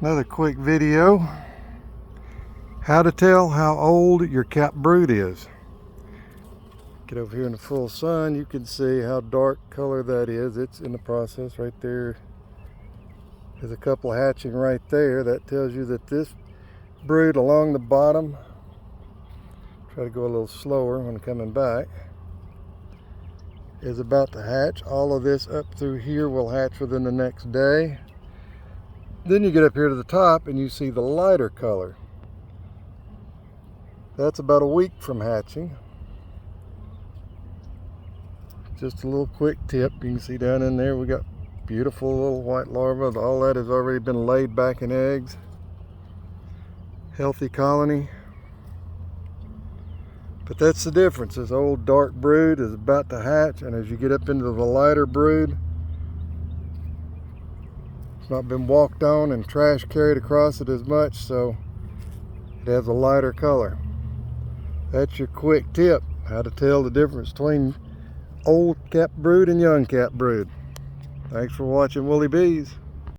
Another quick video. How to tell how old your capped brood is. Get over here in the full sun, you can see how dark color that is. It's in the process right there. There's a couple hatching right there. That tells you that this brood along the bottom, try to go a little slower when coming back, is about to hatch. All of this up through here will hatch within the next day. Then you get up here to the top and you see the lighter color. That's about a week from hatching. Just a little quick tip. You can see down in there we got beautiful little white larvae. All that has already been laid back in eggs. Healthy colony. But that's the difference. This old dark brood is about to hatch, and as you get up into the lighter brood, it's not been walked on and trash carried across it as much, so it has a lighter color. That's your quick tip, how to tell the difference between old capped brood and young capped brood. Thanks for watching Woolly Bees.